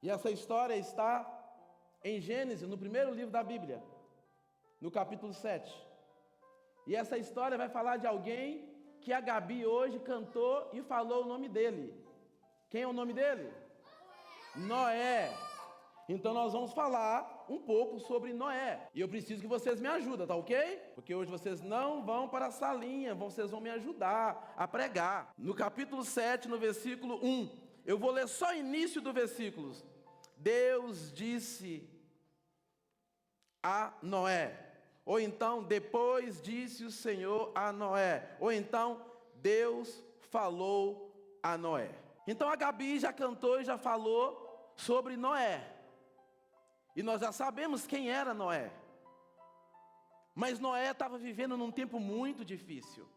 E essa história está em Gênesis, no primeiro livro da Bíblia, no capítulo 7. E essa história vai falar de alguém que a Gabi hoje cantou e falou o nome dele. Quem é o nome dele? Noé. Então nós vamos falar um pouco sobre Noé. E eu preciso que vocês me ajudem, tá ok? Porque hoje vocês não vão para a salinha, vocês vão me ajudar a pregar. No capítulo 7, no versículo 1, eu vou ler só o início do versículo. Deus disse a Noé. Ou então, depois disse o Senhor a Noé. Ou então, Deus falou a Noé. Então a Gabi já cantou e já falou sobre Noé. E nós já sabemos quem era Noé. Mas Noé estava vivendo num tempo muito difícil.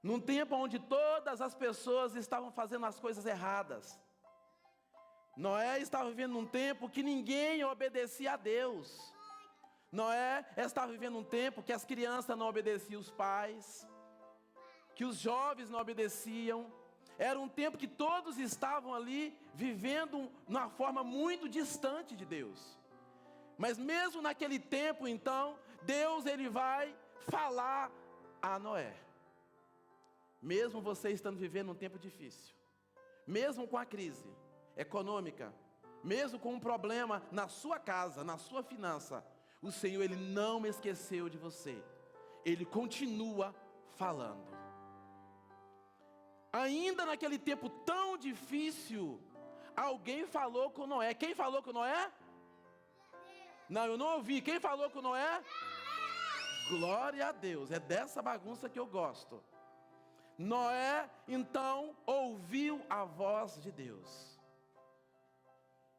Num tempo onde todas as pessoas estavam fazendo as coisas erradas. Noé estava vivendo num tempo que ninguém obedecia a Deus. Noé estava vivendo um tempo que as crianças não obedeciam os pais, que os jovens não obedeciam. Era um tempo que todos estavam ali vivendo de uma forma muito distante de Deus. Mas mesmo naquele tempo, então, Deus ele vai falar a Noé. Mesmo você estando vivendo um tempo difícil, mesmo com a crise econômica, mesmo com um problema na sua casa, na sua finança, o Senhor ele não esqueceu de você. Ele continua falando. Ainda naquele tempo tão difícil, alguém falou com Noé. Quem falou com Noé? Não, eu não ouvi. Quem falou com Noé? Glória a Deus. É dessa bagunça que eu gosto. Noé, então, ouviu a voz de Deus.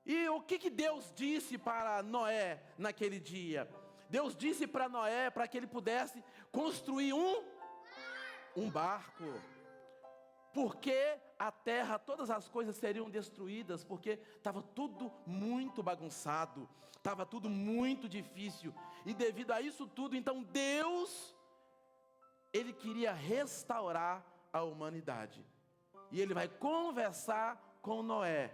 E o que Deus disse para Noé naquele dia? Deus disse para Noé para que ele pudesse construir um barco. Porque a terra, todas as coisas seriam destruídas, porque estava tudo muito bagunçado, estava tudo muito difícil. E devido a isso tudo, então Deus, ele queria restaurar a humanidade. E ele vai conversar com Noé.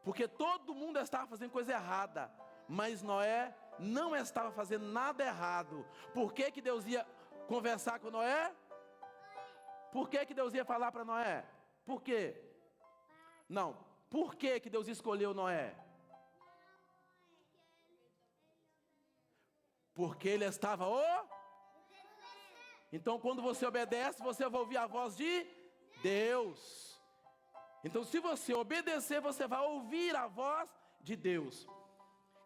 Porque todo mundo estava fazendo coisa errada, mas Noé não estava fazendo nada errado. Por que Deus ia conversar com Noé? Por que Deus ia falar para Noé? Por quê? Não, por que Deus escolheu Noé? Porque ele estava Então quando você obedece, você vai ouvir a voz de Deus. Então se você obedecer, você vai ouvir a voz de Deus.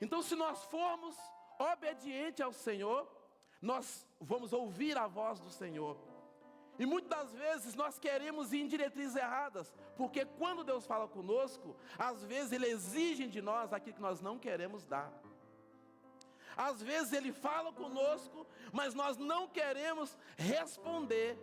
Então se nós formos obedientes ao Senhor, nós vamos ouvir a voz do Senhor. E muitas das vezes nós queremos ir em diretrizes erradas, porque quando Deus fala conosco, às vezes Ele exige de nós aquilo que nós não queremos dar. Às vezes Ele fala conosco, mas nós não queremos responder.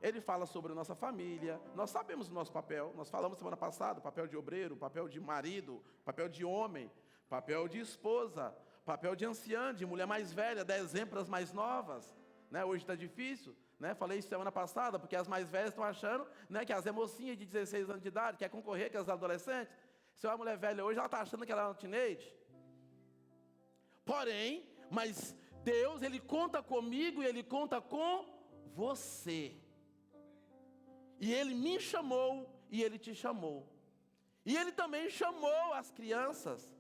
Ele fala sobre a nossa família, nós sabemos o nosso papel, nós falamos semana passada, papel de obreiro, papel de marido, papel de homem, papel de esposa, papel de anciã, de mulher mais velha, 10 exemplos mais novas, né? Hoje está difícil. Falei isso semana passada, porque as mais velhas estão achando, que as mocinhas de 16 anos de idade querem concorrer com as adolescentes. Se uma mulher velha hoje, ela está achando que ela é uma teenage. Porém, mas Deus, Ele conta comigo e Ele conta com você. E Ele me chamou e Ele te chamou. E Ele também chamou as crianças.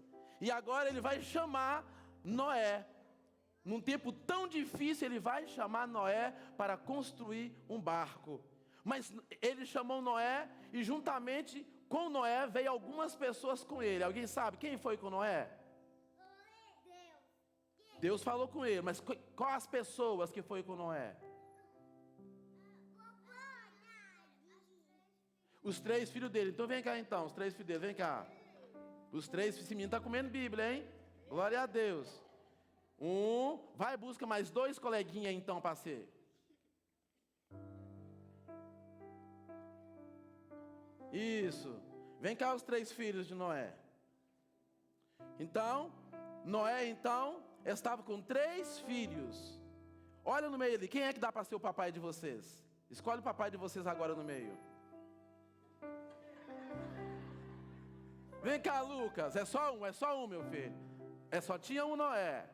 E agora Ele vai chamar Noé. Num tempo tão difícil, Ele vai chamar Noé para construir um barco. Mas Ele chamou Noé e juntamente com Noé veio algumas pessoas com ele. Alguém sabe quem foi com Noé? Deus falou com ele, mas quais as pessoas que foi com Noé? Os 3 filhos dele. Então vem cá então, os 3 filhos dele, vem cá. Os 3, esse menino está comendo Bíblia, hein? Glória a Deus. Vai busca mais 2 coleguinhas então para ser. Isso. Vem cá os 3 filhos de Noé. Então, Noé estava com 3 filhos. Olha no meio ali, quem é que dá para ser o papai de vocês? Escolhe o papai de vocês agora no meio. Vem cá, Lucas. É só um, meu filho. Só tinha um Noé.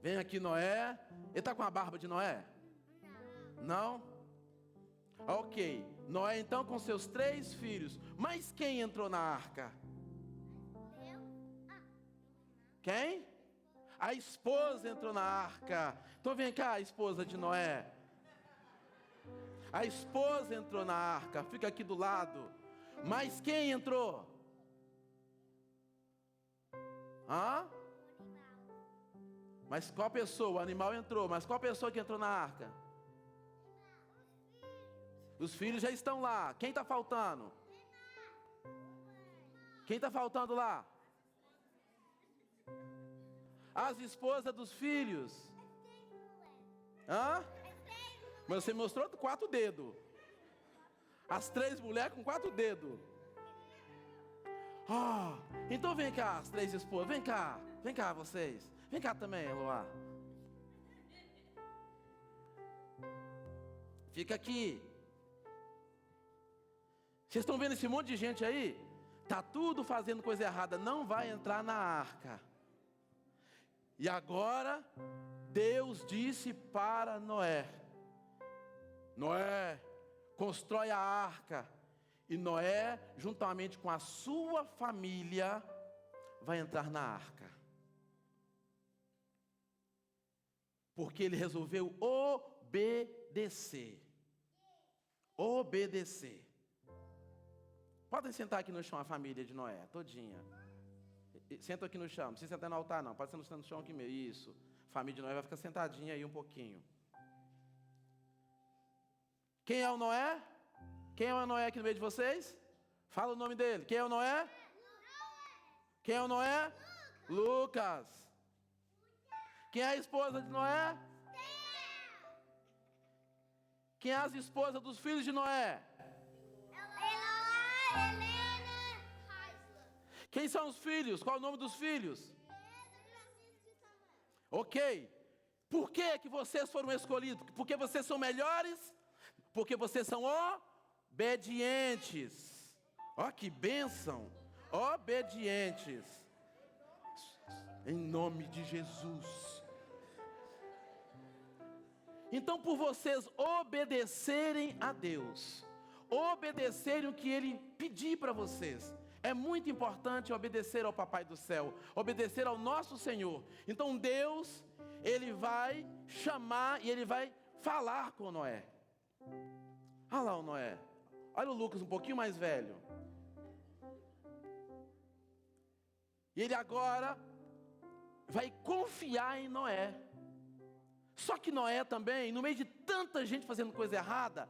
Vem aqui, Noé. Ele está com a barba de Noé? Não? Ok. Noé então com seus 3 filhos. Mas quem entrou na arca? Quem? A esposa entrou na arca. Então vem cá, a esposa de Noé. A esposa entrou na arca. Fica aqui do lado. Mas quem entrou? Hã? Mas qual pessoa? O animal entrou. Mas qual pessoa que entrou na arca? Os filhos já estão lá. Quem está faltando? Quem está faltando lá? As esposas dos filhos. Hã? Mas você mostrou 4 dedos. As 3 mulheres com 4 dedos. Então vem cá, as 3 esposas. Vem cá vocês. Vem cá também, Eloá. Fica aqui. Vocês estão vendo esse monte de gente aí? Tá tudo fazendo coisa errada. Não vai entrar na arca. E agora, Deus disse para Noé: Noé, constrói a arca. E Noé, juntamente com a sua família, vai entrar na arca. Porque ele resolveu obedecer. Obedecer. Podem sentar aqui no chão a família de Noé, todinha. Senta aqui no chão, não precisa sentar no altar não, pode sentar no chão aqui mesmo. Isso. A família de Noé vai ficar sentadinha aí um pouquinho. Quem é o Noé? Quem é o Noé aqui no meio de vocês? Fala o nome dele. Quem é o Noé? Quem é o Noé? Lucas. Quem é a esposa de Noé? Quem é as esposas dos filhos de Noé? Quem são os filhos? Qual é o nome dos filhos? Ok. Por que vocês foram escolhidos? Porque vocês são melhores? Porque vocês são obedientes. Ó, que bênção. Obedientes. Em nome de Jesus. Então, por vocês obedecerem a Deus, obedecerem o que Ele pedir para vocês, é muito importante obedecer ao Papai do Céu, obedecer ao nosso Senhor. Então Deus, Ele vai chamar e Ele vai falar com Noé. Olha lá o Noé. Olha o Lucas um pouquinho mais velho. E ele agora vai confiar em Noé. Só que Noé também, no meio de tanta gente fazendo coisa errada,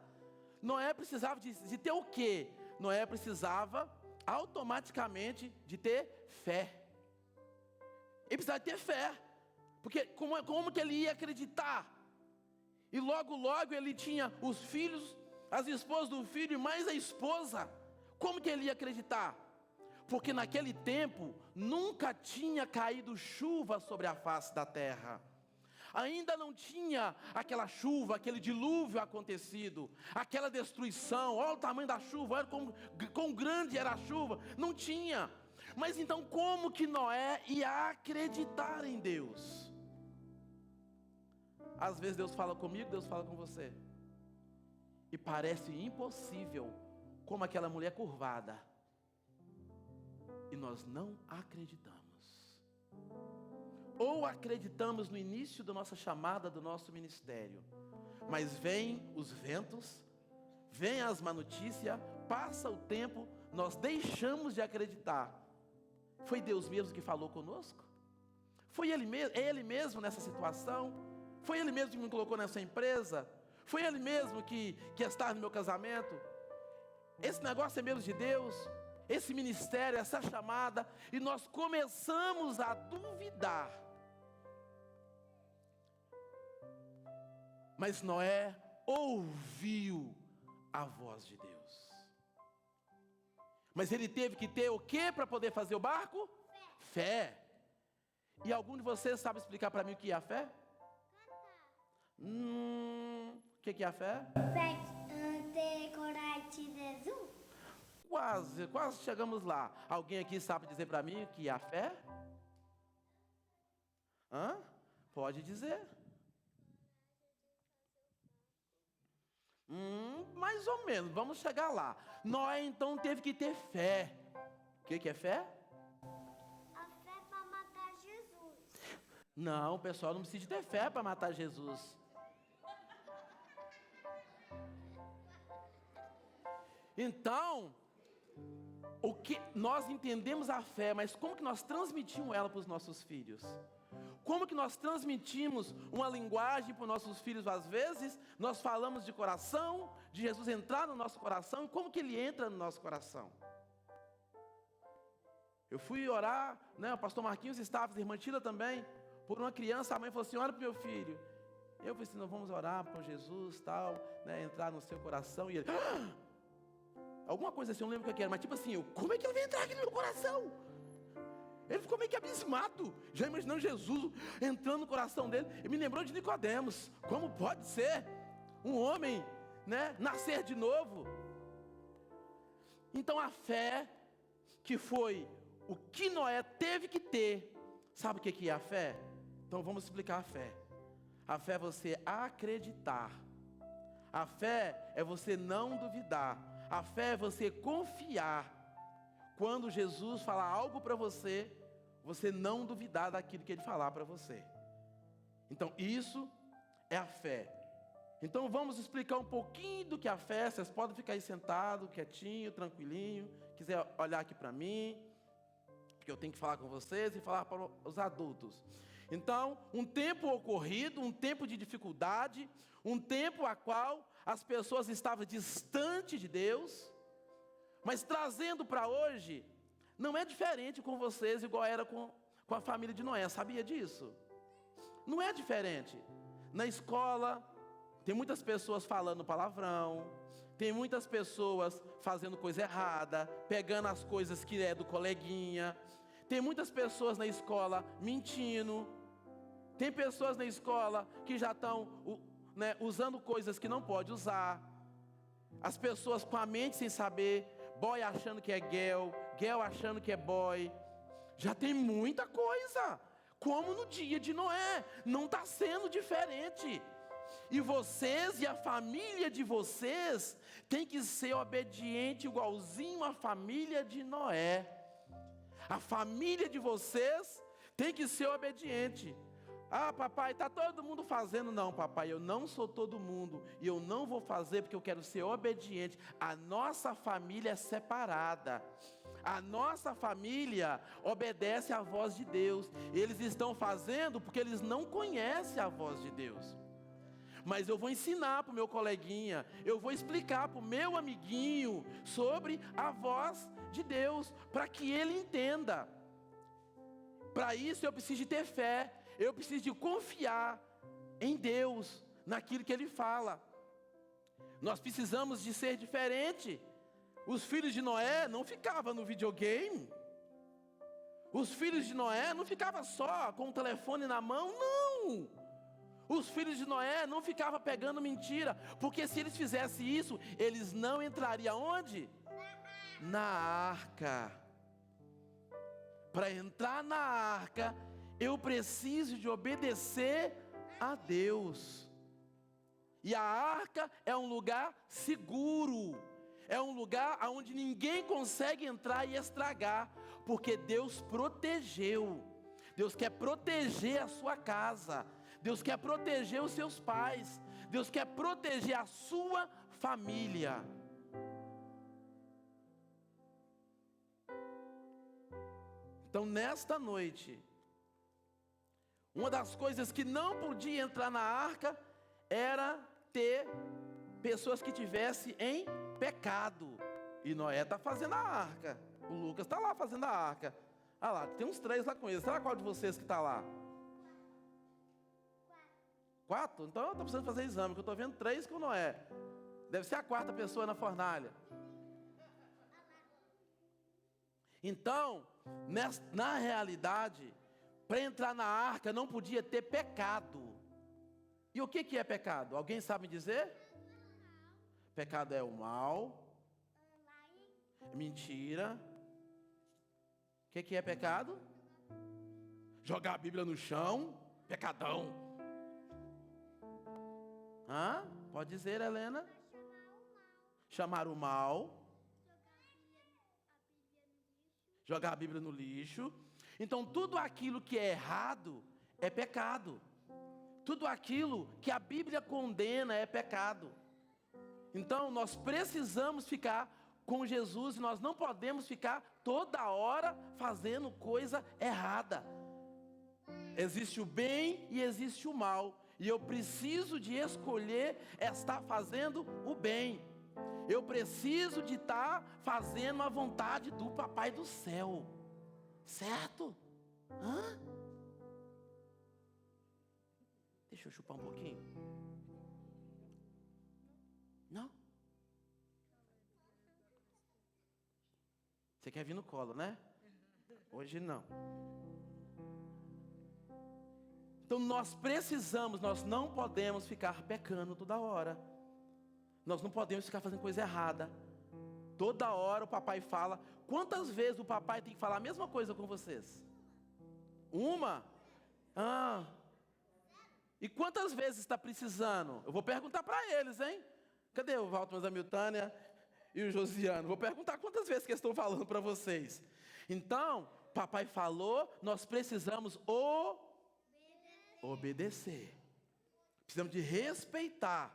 Noé precisava de ter o quê? Noé precisava automaticamente de ter fé. Ele precisava ter fé. Porque como que ele ia acreditar? E logo ele tinha os filhos, as esposas do filho e mais a esposa. Como que ele ia acreditar? Porque naquele tempo nunca tinha caído chuva sobre a face da terra. Ainda não tinha aquela chuva, aquele dilúvio acontecido, aquela destruição. Olha o tamanho da chuva, olha quão grande era a chuva. Não tinha. Mas então como que Noé ia acreditar em Deus? Às vezes Deus fala comigo, Deus fala com você. E parece impossível, como aquela mulher curvada. E nós não acreditamos. Ou acreditamos no início da nossa chamada, do nosso ministério. Mas vem os ventos, vem as má notícias, passa o tempo, nós deixamos de acreditar. Foi Deus mesmo que falou conosco? Foi Ele mesmo nessa situação? Foi Ele mesmo que me colocou nessa empresa? Foi Ele mesmo que está no meu casamento? Esse negócio é mesmo de Deus? Esse ministério, essa chamada? E nós começamos a duvidar. Mas Noé ouviu a voz de Deus. Mas ele teve que ter o que para poder fazer o barco? Fé. E algum de vocês sabe explicar para mim o que é a fé? O que é a fé? Ter coragem de Jesus. Quase chegamos lá. Alguém aqui sabe dizer para mim o que é a fé? Pode dizer. Mais ou menos, vamos chegar lá. Noé então teve que ter fé. O que é fé? A fé para matar Jesus. Não, pessoal, não precisa ter fé para matar Jesus. Então, o que nós entendemos a fé, mas como que nós transmitimos ela para os nossos filhos? Como que nós transmitimos uma linguagem para os nossos filhos? Às vezes, nós falamos de coração, de Jesus entrar no nosso coração, e como que Ele entra no nosso coração? Eu fui orar, né, o pastor Marquinhos estava, a irmã Tila também, por uma criança, a mãe falou assim, ora para o meu filho. Eu falei assim, nós vamos orar para Jesus, tal, né, entrar no seu coração, e ele... Alguma coisa assim, eu não lembro o que era, mas tipo assim, como é que ele vai entrar aqui no meu coração? Ele ficou meio que abismado, já imaginando Jesus entrando no coração dele. E me lembrou de Nicodemos. Como pode ser um homem, né, nascer de novo? Então a fé, que foi o que Noé teve que ter. Sabe o que é a fé? Então vamos explicar a fé. A fé é você acreditar. A fé é você não duvidar. A fé é você confiar. Quando Jesus falar algo para você, você não duvidar daquilo que Ele falar para você. Então isso é a fé. Então vamos explicar um pouquinho do que é a fé. Vocês podem ficar aí sentado, quietinho, tranquilinho. Quiser olhar aqui para mim, porque eu tenho que falar com vocês e falar para os adultos. Então, um tempo ocorrido, um tempo de dificuldade, um tempo a qual as pessoas estavam distantes de Deus, mas trazendo para hoje, não é diferente com vocês, igual era com a família de Noé, sabia disso? Não é diferente. Na escola, tem muitas pessoas falando palavrão, tem muitas pessoas fazendo coisa errada, pegando as coisas que é do coleguinha, tem muitas pessoas na escola mentindo, tem pessoas na escola que já estão usando coisas que não pode usar, as pessoas com a mente sem saber, boy achando que é girl, girl achando que é boy, já tem muita coisa, como no dia de Noé, não está sendo diferente. E vocês e a família de vocês tem que ser obediente igualzinho à família de Noé. A família de vocês tem que ser obediente. Ah, papai, está todo mundo fazendo. Não, papai, eu não sou todo mundo. E eu não vou fazer porque eu quero ser obediente. A nossa família é separada. A nossa família obedece à voz de Deus. Eles estão fazendo porque eles não conhecem a voz de Deus. Mas eu vou ensinar para o meu coleguinha, eu vou explicar para o meu amiguinho sobre a voz de Deus, para que ele entenda. Para isso eu preciso de ter fé, eu preciso de confiar em Deus, naquilo que Ele fala. Nós precisamos de ser diferente. Os filhos de Noé não ficavam no videogame. Os filhos de Noé não ficavam só com o telefone na mão, não. Os filhos de Noé não ficavam pegando mentira, porque se eles fizessem isso, eles não entrariam onde? Na arca. Para entrar na arca, eu preciso de obedecer a Deus. E a arca é um lugar seguro. É um lugar onde ninguém consegue entrar e estragar, porque Deus protegeu. Deus quer proteger a sua casa. Deus quer proteger os seus pais. Deus quer proteger a sua família. Então, nesta noite, uma das coisas que não podia entrar na arca era ter pessoas que tivessem em pecado. E Noé está fazendo a arca. O Lucas está lá fazendo a arca. Ah lá, tem uns 3 lá com ele. Será qual de vocês que está lá? 4? Então eu estou precisando fazer exame, porque eu estou vendo 3 com Noé. Deve ser a 4ª pessoa na fornalha. Então, na realidade, para entrar na arca não podia ter pecado. E o que é pecado? Alguém sabe me dizer? Pecado é o mal. Mentira. O que é pecado? Jogar a Bíblia no chão, pecadão. Pode dizer, Helena? Chamar o mal. Jogar a Bíblia no lixo. Então, tudo aquilo que é errado é pecado. Tudo aquilo que a Bíblia condena é pecado. Então, nós precisamos ficar com Jesus e nós não podemos ficar toda hora fazendo coisa errada. Existe o bem e existe o mal. E eu preciso de escolher estar fazendo o bem. Eu preciso de estar fazendo a vontade do Papai do céu. Certo? Deixa eu chupar um pouquinho. Não? Você quer vir no colo, né? Hoje não. Então nós precisamos, nós não podemos ficar pecando toda hora. Nós não podemos ficar fazendo coisa errada. Toda hora o papai fala. Quantas vezes o papai tem que falar a mesma coisa com vocês? Uma? E quantas vezes está precisando? Eu vou perguntar para eles, hein? Cadê o Walter, a Miltânia e o Josiano? Vou perguntar quantas vezes que eles estão falando para vocês. Então, papai falou, nós precisamos obedecer. Precisamos de respeitar.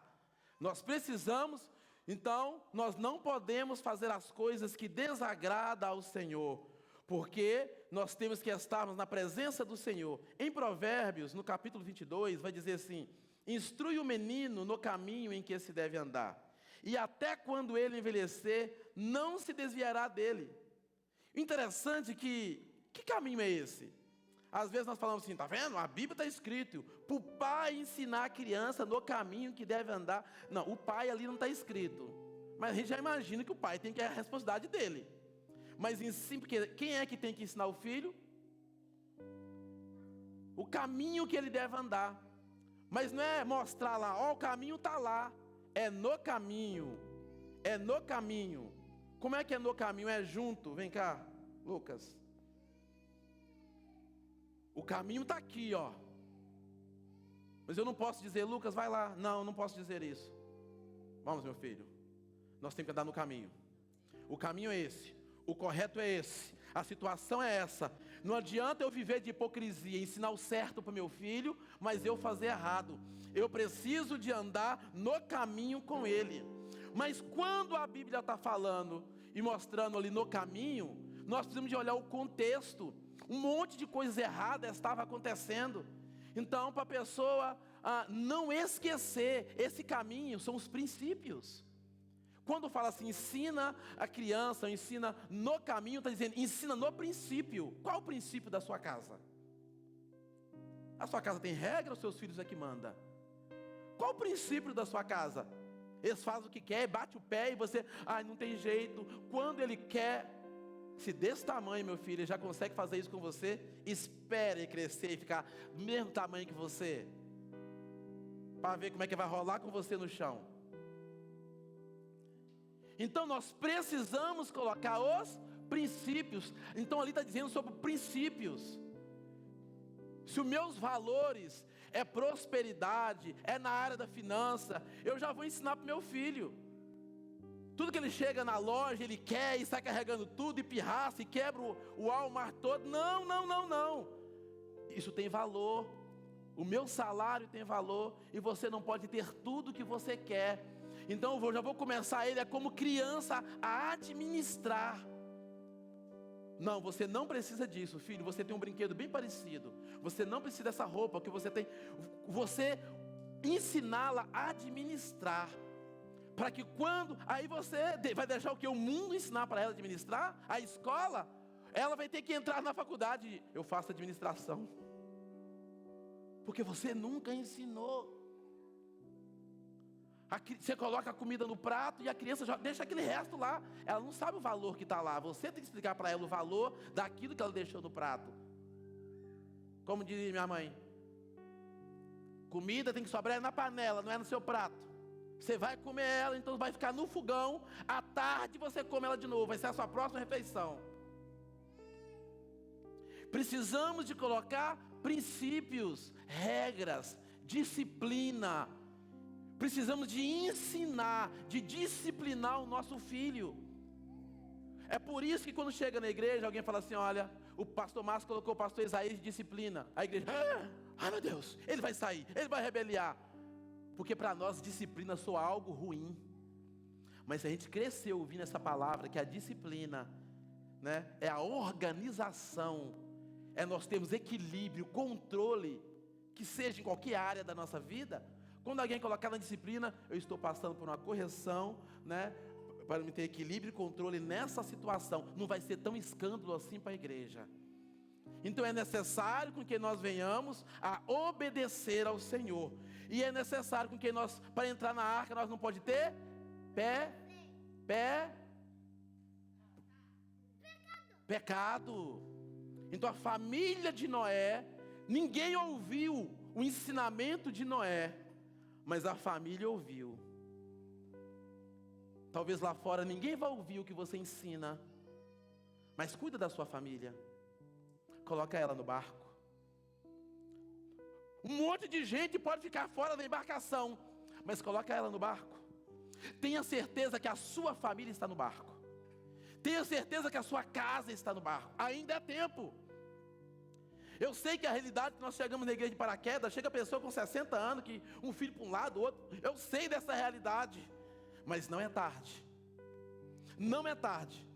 Nós precisamos, então, nós não podemos fazer as coisas que desagradam ao Senhor, porque nós temos que estarmos na presença do Senhor. Em Provérbios, no capítulo 22, vai dizer assim: instrui o menino no caminho em que se deve andar, e até quando ele envelhecer, não se desviará dele. Interessante que caminho é esse? Às vezes nós falamos assim, tá vendo? A Bíblia está escrito, para o pai ensinar a criança no caminho que deve andar. Não, o pai ali não está escrito. Mas a gente já imagina que o pai tem que ter a responsabilidade dele. Mas porque quem é que tem que ensinar o filho? O caminho que ele deve andar. Mas não é mostrar lá, o caminho está lá. É no caminho. É no caminho. Como é que é no caminho? É junto. Vem cá, Lucas. O caminho está aqui, ó. Mas eu não posso dizer, Lucas, vai lá. Não, não posso dizer isso. Vamos, meu filho. Nós temos que andar no caminho. O caminho é esse. O correto é esse. A situação é essa. Não adianta eu viver de hipocrisia, ensinar o certo para meu filho, mas eu fazer errado. Eu preciso de andar no caminho com ele. Mas quando a Bíblia está falando e mostrando ali no caminho, nós precisamos de olhar o contexto. Um monte de coisas erradas estava acontecendo. Então, para a pessoa não esquecer, esse caminho são os princípios. Quando fala assim, ensina a criança, ensina no caminho, está dizendo, ensina no princípio. Qual o princípio da sua casa? A sua casa tem regra, os seus filhos é que manda? Qual o princípio da sua casa? Eles fazem o que quer, bate o pé e você, não tem jeito. Quando ele quer, se desse tamanho, meu filho, ele já consegue fazer isso com você, espere crescer e ficar do mesmo tamanho que você, para ver como é que vai rolar com você no chão. Então nós precisamos colocar os princípios. Então ali está dizendo sobre princípios. Se os meus valores é prosperidade, é na área da finança, eu já vou ensinar para o meu filho. Tudo que ele chega na loja, ele quer e sai carregando tudo e pirraça e quebra o Walmart todo. Não, não, não, não. Isso tem valor. O meu salário tem valor e você não pode ter tudo que você quer. Então eu já vou começar ele como criança a administrar. Não, você não precisa disso, filho. Você tem um brinquedo bem parecido. Você não precisa dessa roupa que você tem. Você ensiná-la a administrar. Para que quando, aí você vai deixar o que? O mundo ensinar para ela a administrar? A escola? Ela vai ter que entrar na faculdade. Eu faço administração. Porque você nunca ensinou. Você coloca a comida no prato e a criança já deixa aquele resto lá. Ela não sabe o valor que está lá. Você tem que explicar para ela o valor daquilo que ela deixou no prato. Como diria minha mãe, comida tem que sobrar na panela, não é no seu prato. Você vai comer ela, então vai ficar no fogão. À tarde você come ela de novo, vai ser a sua próxima refeição. Precisamos de colocar princípios, regras, disciplina. Precisamos de ensinar, de disciplinar o nosso filho. É por isso que quando chega na igreja, alguém fala assim: olha, o pastor Márcio colocou o pastor Isaías de disciplina. A igreja, ai meu Deus, ele vai sair, ele vai rebeliar. Porque para nós disciplina soa algo ruim. Mas se a gente cresceu ouvindo essa palavra, que a disciplina, né, é a organização, é nós termos equilíbrio, controle, que seja em qualquer área da nossa vida. Quando alguém colocar na disciplina, eu estou passando por uma correção, né, para me ter equilíbrio e controle nessa situação. Não vai ser tão escândalo assim para a igreja. Então é necessário com que nós venhamos a obedecer ao Senhor. E é necessário com que nós, para entrar na arca, nós não pode ter pecado. Então a família de Noé, ninguém ouviu o ensinamento de Noé, mas a família ouviu. Talvez lá fora ninguém vai ouvir o que você ensina, mas cuida da sua família. Coloca ela no barco. Um monte de gente pode ficar fora da embarcação, mas coloca ela no barco. Tenha certeza que a sua família está no barco. Tenha certeza que a sua casa está no barco. Ainda é tempo. Eu sei que a realidade que nós chegamos na igreja de paraquedas, chega a pessoa com 60 anos, que um filho para um lado, o outro. Eu sei dessa realidade, mas não é tarde. Não é tarde.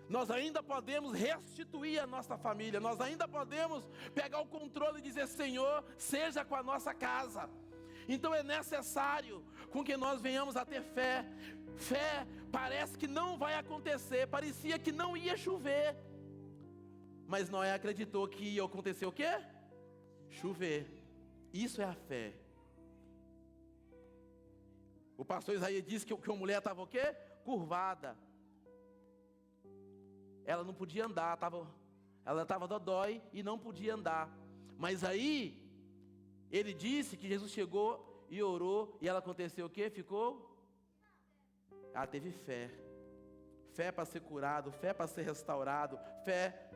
Nós ainda podemos restituir a nossa família. Nós ainda podemos pegar o controle e dizer: Senhor, seja com a nossa casa. Então é necessário com que nós venhamos a ter fé. Fé parece que não vai acontecer. Parecia que não ia chover. Mas Noé acreditou que ia acontecer o quê? Chover. Isso é a fé. O pastor Isaías disse que a mulher estava o quê? Curvada. Ela não podia andar, ela estava dodói e não podia andar. Mas aí, ele disse que Jesus chegou e orou, e ela aconteceu o quê? Ela teve fé. Fé para ser curado, fé para ser restaurado, fé.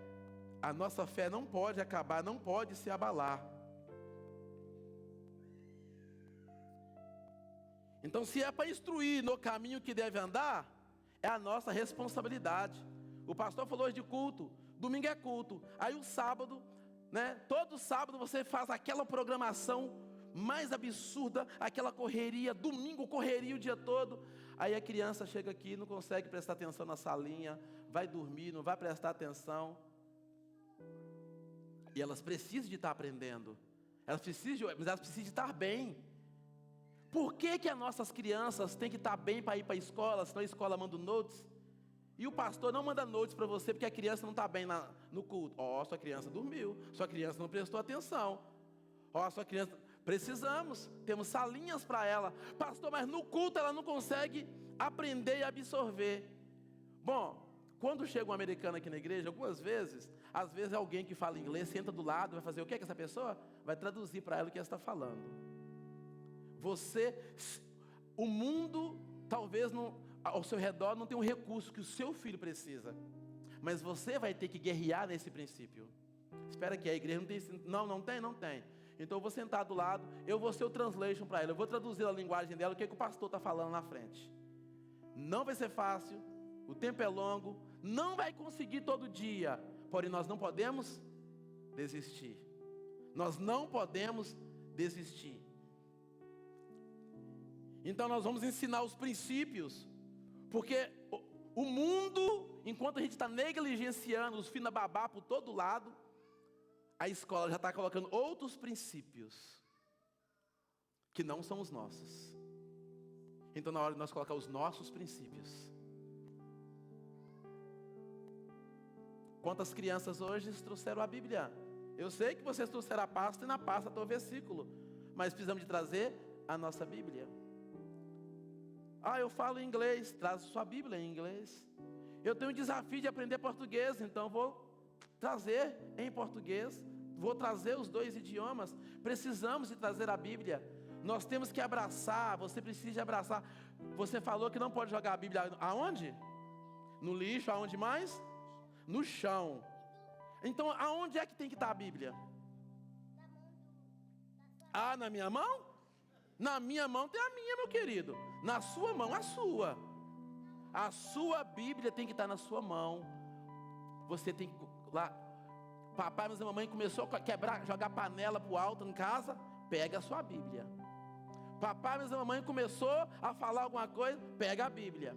A nossa fé não pode acabar, não pode se abalar. Então, se é para instruir no caminho que deve andar, é a nossa responsabilidade. O pastor falou hoje de culto, domingo é culto, aí o sábado, né, todo sábado você faz aquela programação mais absurda, aquela correria, domingo correria o dia todo, aí a criança chega aqui, não consegue prestar atenção na salinha, vai dormir, não vai prestar atenção, e elas precisam de estar aprendendo, mas elas precisam de estar bem. Por que as nossas crianças têm que estar bem para ir para a escola, senão a escola manda notes? E o pastor não manda notes para você porque a criança não está bem no culto. Sua criança dormiu, sua criança não prestou atenção. Sua criança... temos salinhas para ela. Pastor, mas no culto ela não consegue aprender e absorver. Bom, quando chega um americano aqui na igreja, às vezes alguém que fala inglês senta do lado, vai fazer o que com essa pessoa? Vai traduzir para ela o que ela está falando. O mundo talvez ao seu redor não tem um recurso que o seu filho precisa, mas você vai ter que guerrear nesse princípio. Espera que a igreja não tem. Não tem. Então eu vou sentar do lado, eu vou ser o translation para ela, eu vou traduzir a linguagem dela, o que o pastor está falando na frente. Não vai ser fácil, o tempo é longo, não vai conseguir todo dia, porém nós não podemos desistir. Nós não podemos desistir. Então nós vamos ensinar os princípios, porque o mundo, enquanto a gente está negligenciando os finababá por todo lado, a escola já está colocando outros princípios, que não são os nossos. Então na hora de nós colocar os nossos princípios. Quantas crianças hoje trouxeram a Bíblia? Eu sei que vocês trouxeram a pasta e na pasta está o versículo, mas precisamos de trazer a nossa Bíblia. Eu falo inglês, traz sua Bíblia em inglês. Eu tenho um desafio de aprender português, então vou trazer em português, vou trazer os dois idiomas. Precisamos de trazer a Bíblia. Nós temos que abraçar, você precisa de abraçar. Você falou que não pode jogar a Bíblia aonde? No lixo, aonde mais? No chão. Então, aonde é que tem que estar a Bíblia? Ah, na minha mão? Na minha mão tem a minha, meu querido. Na sua mão, a sua. A sua Bíblia tem que estar na sua mão. Você tem que... lá, papai, mas a mamãe começou a quebrar, jogar panela pro alto em casa. Pega a sua Bíblia. Papai, mas a mamãe começou a falar alguma coisa. Pega a Bíblia.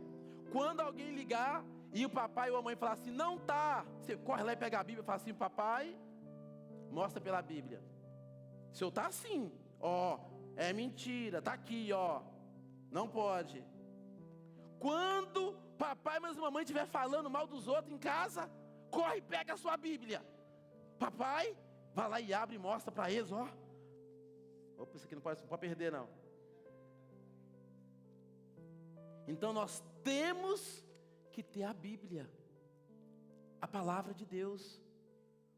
Quando alguém ligar e o papai ou a mãe falar assim, não tá, você corre lá e pega a Bíblia e fala assim, papai, mostra pela Bíblia. O senhor tá assim, ó, é mentira, tá aqui, ó, não pode. Quando papai, mas a mamãe estiver falando mal dos outros em casa, corre e pega a sua Bíblia. Papai, vai lá e abre e mostra para eles, ó. Opa, isso aqui não pode perder não. Então nós temos que ter a Bíblia, a palavra de Deus,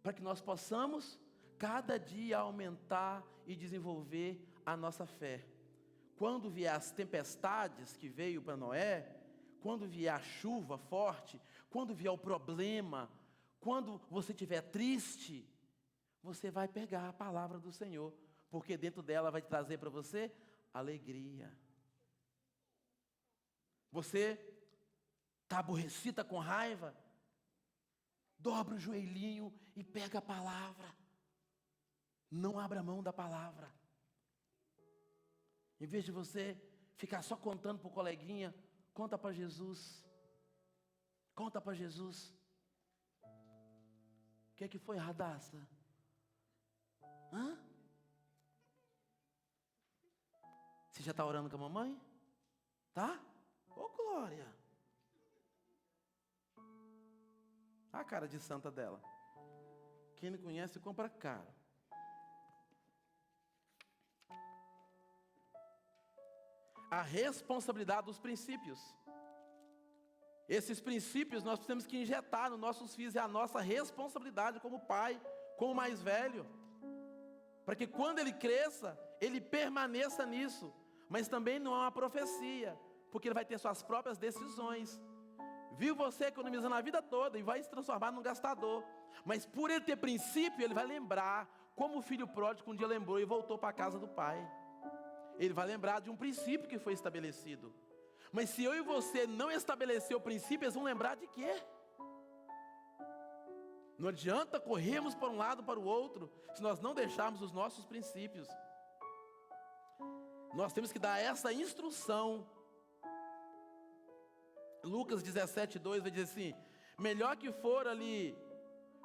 para que nós possamos cada dia aumentar e desenvolver a nossa fé. Quando vier as tempestades que veio para Noé, quando vier a chuva forte, quando vier o problema, quando você estiver triste, você vai pegar a palavra do Senhor, porque dentro dela vai trazer para você alegria. Você está aborrecido, está com raiva? Dobra o joelhinho e pega a palavra. Não abra mão da palavra. Em vez de você ficar só contando para o coleguinha, conta para Jesus. Conta para Jesus. O que foi, Radassa? Hã? Você já está orando com a mamãe? Tá? Ô, glória! A cara de santa dela. Quem não conhece, compra caro. A responsabilidade dos princípios. Esses princípios nós temos que injetar nos nossos filhos. É a nossa responsabilidade como pai, como mais velho. Para que quando ele cresça, ele permaneça nisso. Mas também não é uma profecia, porque ele vai ter suas próprias decisões. Viu você economizando a vida toda e vai se transformar num gastador. Mas por ele ter princípio, ele vai lembrar como o filho pródigo um dia lembrou e voltou para a casa do pai. Ele vai lembrar de um princípio que foi estabelecido. Mas se eu e você não estabelecer o princípio, eles vão lembrar de quê? Não adianta corrermos para um lado para o outro, se nós não deixarmos os nossos princípios. Nós temos que dar essa instrução. Lucas 17:2 vai dizer assim: melhor que for ali,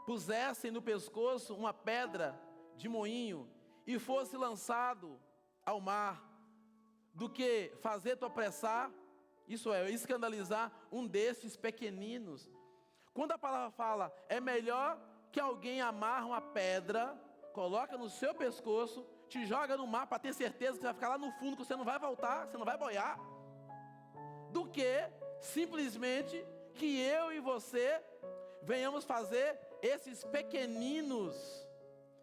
pusessem no pescoço uma pedra de moinho e fosse lançado ao mar, do que fazer tropeçar, isso é, escandalizar um desses pequeninos. Quando a palavra fala, é melhor que alguém amarre uma pedra, coloca no seu pescoço, te joga no mar para ter certeza que você vai ficar lá no fundo, que você não vai voltar, você não vai boiar, do que simplesmente que eu e você venhamos fazer esses pequeninos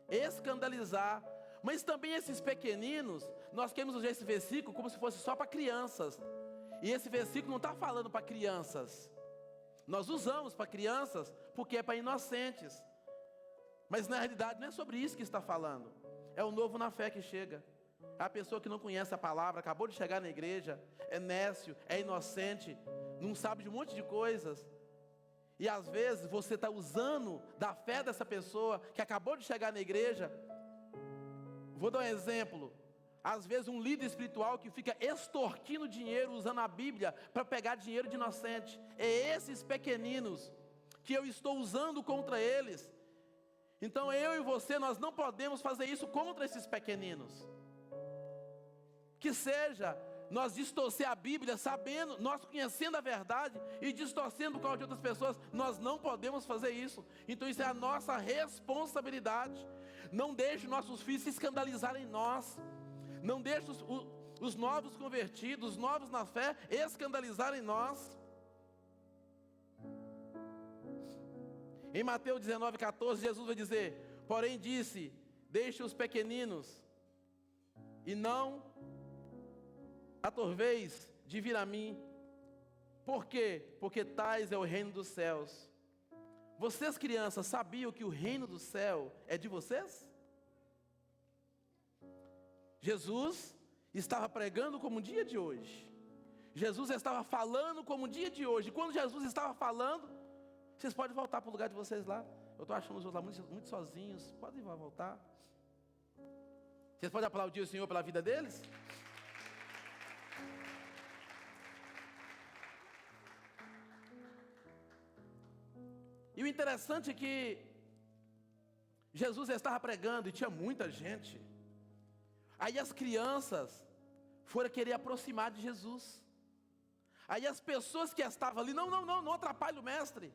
escandalizar. Mas também esses pequeninos, nós queremos usar esse versículo como se fosse só para crianças. E esse versículo não está falando para crianças. Nós usamos para crianças porque é para inocentes. Mas na realidade não é sobre isso que está falando. É o novo na fé que chega. É a pessoa que não conhece a palavra, acabou de chegar na igreja, é nécio, é inocente, não sabe de um monte de coisas. E às vezes você está usando da fé dessa pessoa que acabou de chegar na igreja. Vou dar um exemplo. Às vezes um líder espiritual que fica extorquindo dinheiro usando a Bíblia para pegar dinheiro de inocente. É esses pequeninos que eu estou usando contra eles. Então eu e você, nós não podemos fazer isso contra esses pequeninos. Que seja nós distorcer a Bíblia sabendo, nós conhecendo a verdade e distorcendo por causa de outras pessoas, nós não podemos fazer isso. Então isso é a nossa responsabilidade. Não deixe nossos filhos se escandalizarem em nós. Não deixe os novos convertidos, os novos na fé, escandalizarem em nós. Em Mateus 19:14, Jesus vai dizer: porém disse, deixe os pequeninos, e não atorveis de vir a mim. Por quê? Porque tais é o reino dos céus. Vocês, crianças, sabiam que o reino do céu é de vocês? Jesus estava pregando como o dia de hoje. Jesus estava falando como o dia de hoje. Quando Jesus estava falando, vocês podem voltar para o lugar de vocês lá. Eu estou achando os outros lá muito sozinhos. Podem voltar. Vocês podem aplaudir o Senhor pela vida deles? E o interessante é que Jesus estava pregando e tinha muita gente. Aí as crianças foram querer aproximar de Jesus. Aí as pessoas que estavam ali, não atrapalhe o mestre.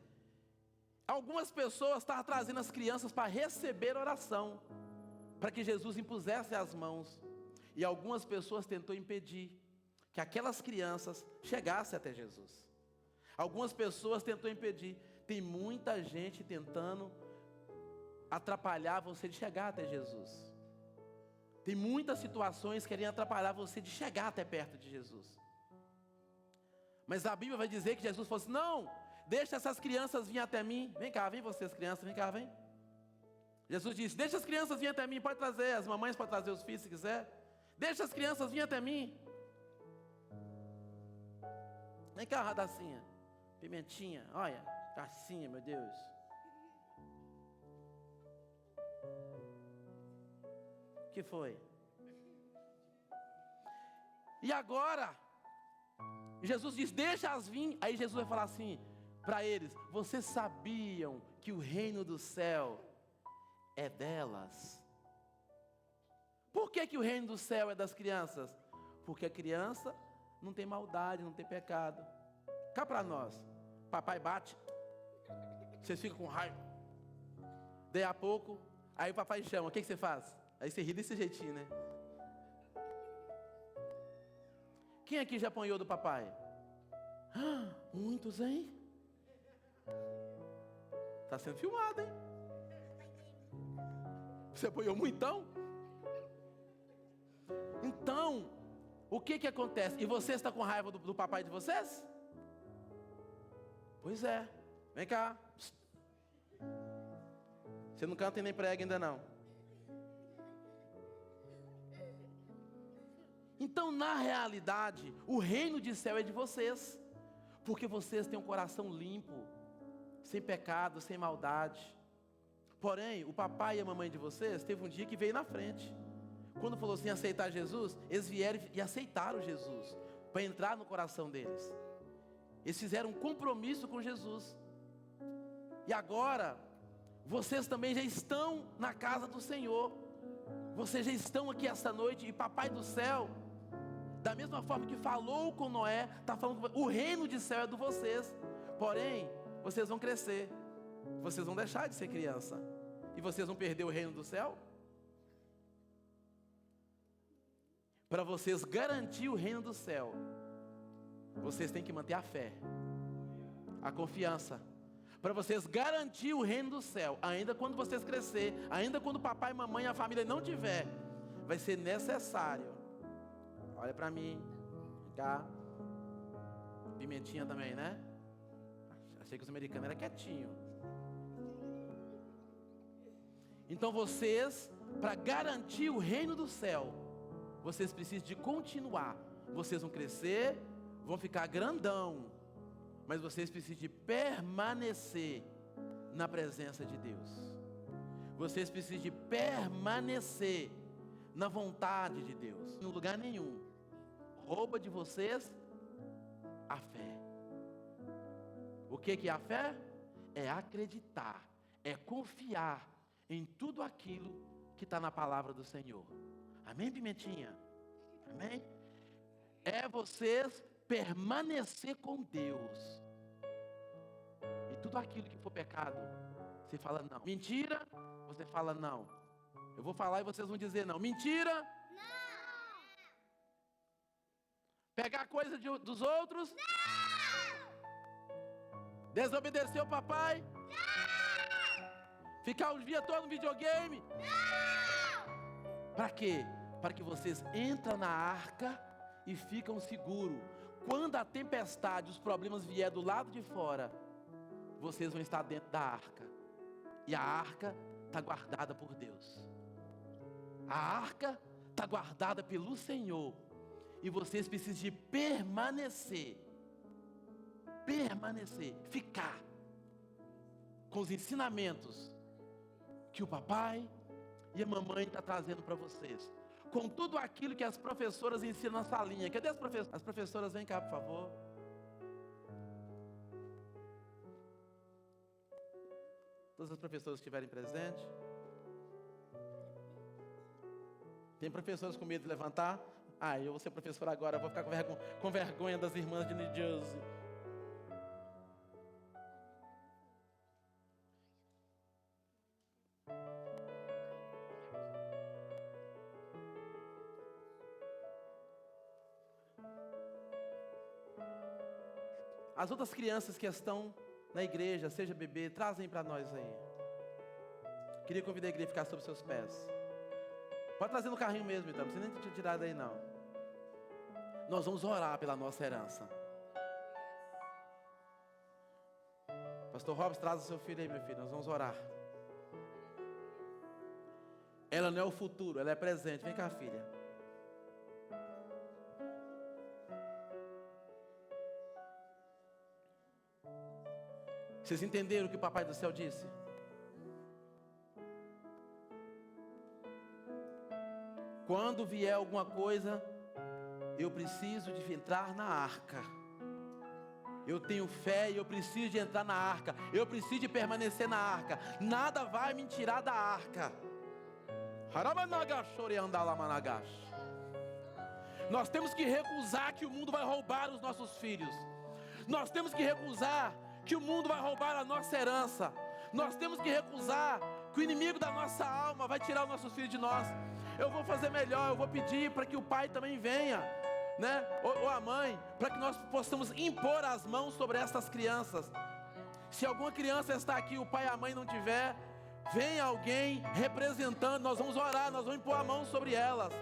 Algumas pessoas estavam trazendo as crianças para receber oração, para que Jesus impusesse as mãos. E algumas pessoas tentou impedir que aquelas crianças chegassem até Jesus. Algumas pessoas tentou impedir. Tem muita gente tentando atrapalhar você de chegar até Jesus. Tem muitas situações que querem atrapalhar você de chegar até perto de Jesus. Mas a Bíblia vai dizer que Jesus falou assim: não, deixa essas crianças virem até mim. Vem cá, vem vocês crianças, vem cá, vem. Jesus disse: deixa as crianças virem até mim. Pode trazer, as mamães podem trazer os filhos se quiser. Deixa as crianças virem até mim. Vem cá, Radacinha, Pimentinha, olha, Cassinha, meu Deus. O que foi? E agora, Jesus diz: deixa-as vir. Aí Jesus vai falar assim para eles: vocês sabiam que o reino do céu é delas? Por que o reino do céu é das crianças? Porque a criança não tem maldade, não tem pecado. Cá para nós, papai bate, vocês ficam com raiva. Daí a pouco, aí o papai chama, o que você faz? Aí você ri desse jeitinho, né? Quem aqui já apanhou do papai? Muitos, hein? Está sendo filmado, hein? Você apanhou muitão? Então, o que acontece? E você está com raiva do papai de vocês? Pois é. Vem cá. Você não canta e nem prega ainda não. Então, na realidade, o reino de céu é de vocês, porque vocês têm um coração limpo, sem pecado, sem maldade. Porém, o papai e a mamãe de vocês teve um dia que veio na frente. Quando falou assim, aceitar Jesus, eles vieram e aceitaram Jesus, para entrar no coração deles. Eles fizeram um compromisso com Jesus. E agora, vocês também já estão na casa do Senhor. Vocês já estão aqui esta noite, e Papai do Céu, da mesma forma que falou com Noé, está falando que o reino de céu é de vocês. Porém, vocês vão crescer, vocês vão deixar de ser criança, e vocês vão perder o reino do céu. Para vocês garantir o reino do céu, vocês têm que manter a fé, a confiança. Para vocês garantir o reino do céu, ainda quando vocês crescer, ainda quando papai, mamãe e a família não tiver, vai ser necessário. Olha para mim, cá, Pimentinha também, né? Achei que os americanos eram quietinhos. Então vocês, para garantir o reino do céu, vocês precisam de continuar. Vocês vão crescer, vão ficar grandão, mas vocês precisam de permanecer na presença de Deus. Vocês precisam de permanecer na vontade de Deus. Em lugar nenhum rouba de vocês a fé. O que é a fé? É acreditar, é confiar em tudo aquilo que está na palavra do Senhor. Amém, Pimentinha? Amém? É vocês permanecer com Deus. E tudo aquilo que for pecado, você fala não. Mentira, você fala não. Eu vou falar e vocês vão dizer não. Mentira. Não. Pegar coisa dos outros. Não. Desobedecer o papai. Não. Ficar o dia todo no videogame. Não. Para quê? Para que vocês entrem na arca e ficam seguros. quando a tempestade, os problemas vier do lado de fora, vocês vão estar dentro da arca. E a arca está guardada por Deus. A arca está guardada pelo Senhor. E vocês precisam de permanecer, ficar com os ensinamentos que o papai e a mamãe estão trazendo para vocês. Com tudo aquilo que as professoras ensinam na salinha. Cadê as professoras? As professoras, vem cá, por favor. Todas as professoras que estiverem presentes. Tem professoras com medo de levantar? Eu vou ser professor agora, vou ficar com vergonha das irmãs de New Jersey. As outras crianças que estão na igreja, seja bebê, trazem para nós aí. Queria convidar a igreja a ficar sobre seus pés. Pode trazer no carrinho mesmo, então, não precisa nem te tirar daí não. Nós vamos orar pela nossa herança. Pastor Robson, traz o seu filho aí, meu filho, nós vamos orar. Ela não é o futuro, ela é presente. Vem cá, filha. Vocês entenderam o que o Papai do Céu disse? Quando vier alguma coisa, eu preciso de entrar na arca. Eu tenho fé e eu preciso de entrar na arca. Eu preciso de permanecer na arca. Nada vai me tirar da arca. Nós temos que recusar que o mundo vai roubar os nossos filhos. Nós temos que recusar que o mundo vai roubar a nossa herança. Nós temos que recusar que o inimigo da nossa alma vai tirar os nossos filhos de nós. Eu vou fazer melhor, eu vou pedir para que o pai também venha, né? Ou a mãe, para que nós possamos impor as mãos sobre essas crianças. Se alguma criança está aqui, o pai e a mãe não tiver, vem alguém representando, nós vamos orar, nós vamos impor a mão sobre elas.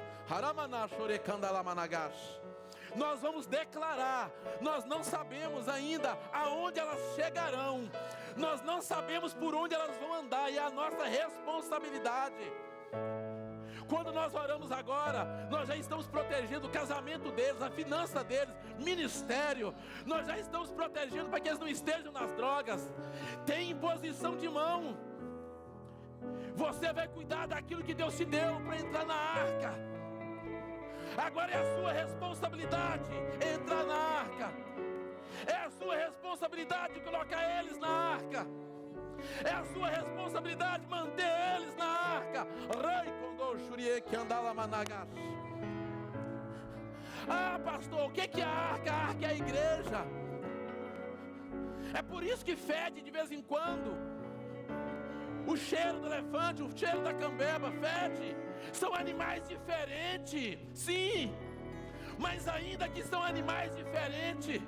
Nós vamos declarar, nós não sabemos ainda aonde elas chegarão, nós não sabemos por onde elas vão andar, e é a nossa responsabilidade. Quando nós oramos agora, nós já estamos protegendo o casamento deles, a finança deles, ministério. Nós já estamos protegendo para que eles não estejam nas drogas. Tem imposição de mão. Você vai cuidar daquilo que Deus te deu para entrar na arca. Agora é a sua responsabilidade entrar na arca. É a sua responsabilidade colocar eles na arca. É a sua responsabilidade manter eles na arca. Pastor, o que é a arca? A arca é a igreja. É por isso que fede de vez em quando. O cheiro do elefante, o cheiro da cambeba fede. São animais diferentes, sim, mas ainda que são animais diferentes,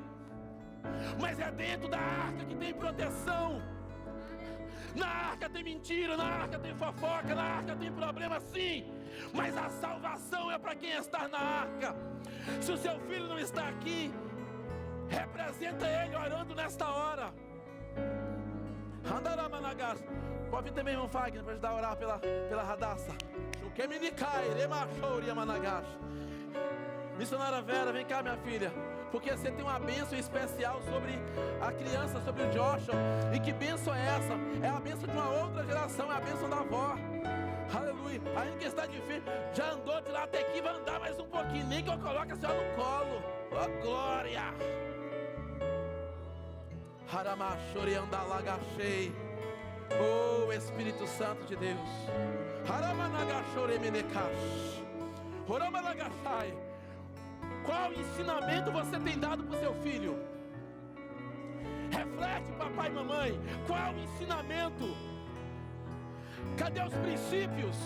mas é dentro da arca que tem proteção. Na arca tem mentira, na arca tem fofoca, na arca tem problema, sim, mas a salvação é para quem está na arca. Se o seu filho não está aqui, representa ele orando nesta hora. Pode vir também, irmão Fagner, para ajudar a orar pela Radassa. Missionária Vera, vem cá, minha filha, porque você tem uma bênção especial sobre a criança, sobre o Joshua. E que bênção é essa? É a bênção de uma outra geração, é a bênção da avó. Aleluia. Ainda que está difícil, já andou de lá até aqui, vai andar mais um pouquinho, nem que eu coloque a senhora no colo. Oh, glória. Haramachore andalagachei. Oh, Espírito Santo de Deus. Haramanagachore menekash. Horamanagachai. Qual ensinamento você tem dado para o seu filho? Reflete, papai e mamãe. Qual ensinamento? Cadê os princípios?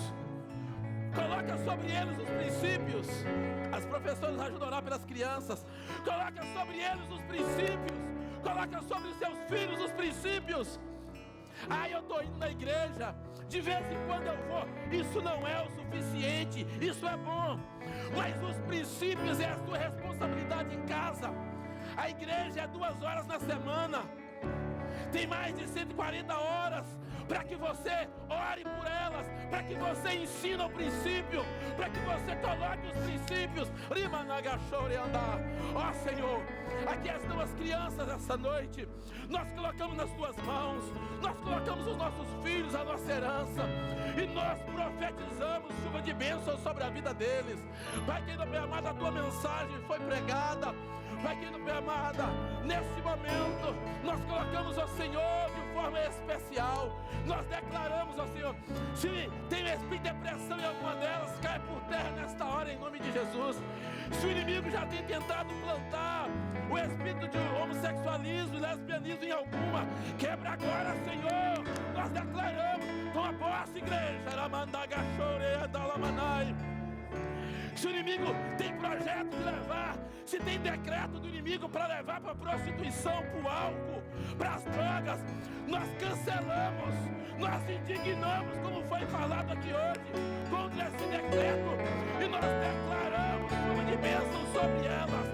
Coloca sobre eles os princípios. As professoras ajudam a orar pelas crianças. Coloca sobre eles os princípios. Coloca sobre os seus filhos os princípios. Eu estou indo na igreja, de vez em quando eu vou. Isso não é o suficiente, isso é bom, mas os princípios é a sua responsabilidade em casa. A igreja é 2 horas na semana. Tem mais de 140 horas para que você ore por elas, para que você ensine o princípio, para que você coloque os princípios. Ó Senhor, aqui as tuas crianças essa noite, nós colocamos nas tuas mãos, nós colocamos os nossos filhos, a nossa herança, e nós profetizamos chuva de bênção sobre a vida deles. Pai querido, Pai amado, a tua mensagem foi pregada. Pai querido, Pai amada, nesse momento nós colocamos ao Senhor de forma especial. Nós declaramos ao Senhor, se tem um espírito de depressão em alguma delas, cai por terra nesta hora em nome de Jesus. Se o inimigo já tem tentado plantar o espírito de homossexualismo e lesbianismo em alguma, quebra agora, Senhor. Nós declaramos, toma posse, igreja. Se o inimigo tem projeto de levar, se tem decreto do inimigo para levar para a prostituição, para o álcool, para as drogas, nós cancelamos, nós indignamos, como foi falado aqui hoje, contra esse decreto, e nós declaramos chuva de bênção sobre elas.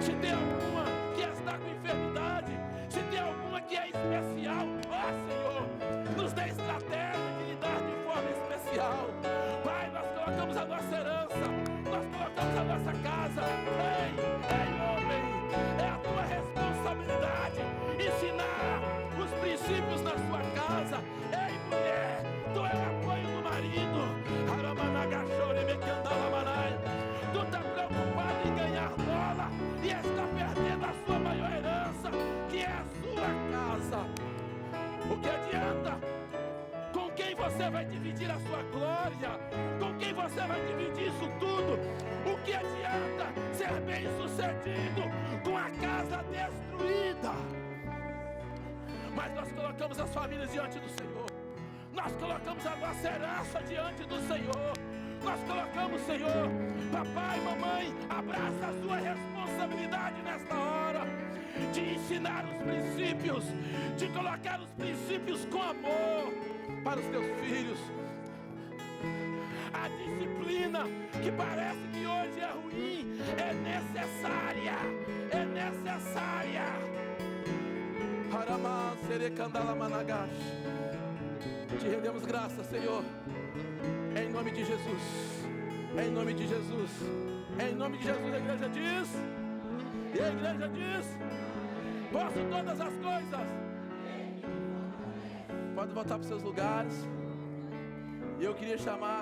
Se tem alguma que está com enfermidade, se tem alguma que é especial, ó Senhor, nos dê estratégia de lidar de forma especial. Pai, nós colocamos a nossa herança, nós colocamos a nossa casa. Ei, homem, é a tua responsabilidade ensinar os princípios na sua casa. Ei, mulher, tu é o apoio do marido. Tu está preocupado em ganhar bola e está perdendo a sua maior herança, que é a sua casa. O que adianta? Com quem você vai dividir a sua glória? Com quem você vai dividir isso tudo? O que adianta ser bem sucedido com a casa destruída? Mas nós colocamos as famílias diante do Senhor. Nós colocamos a nossa herança diante do Senhor. Nós colocamos, Senhor, papai, mamãe, abraça a sua responsabilidade nesta hora de ensinar os princípios, de colocar os princípios com amor para os teus filhos. A disciplina que parece que hoje é ruim, é necessária, é necessária. Te rendemos graça, Senhor, em nome de Jesus, em nome de Jesus, em nome de Jesus. A igreja diz, e a igreja diz, posso todas as coisas. Pode voltar para os seus lugares. E eu queria chamar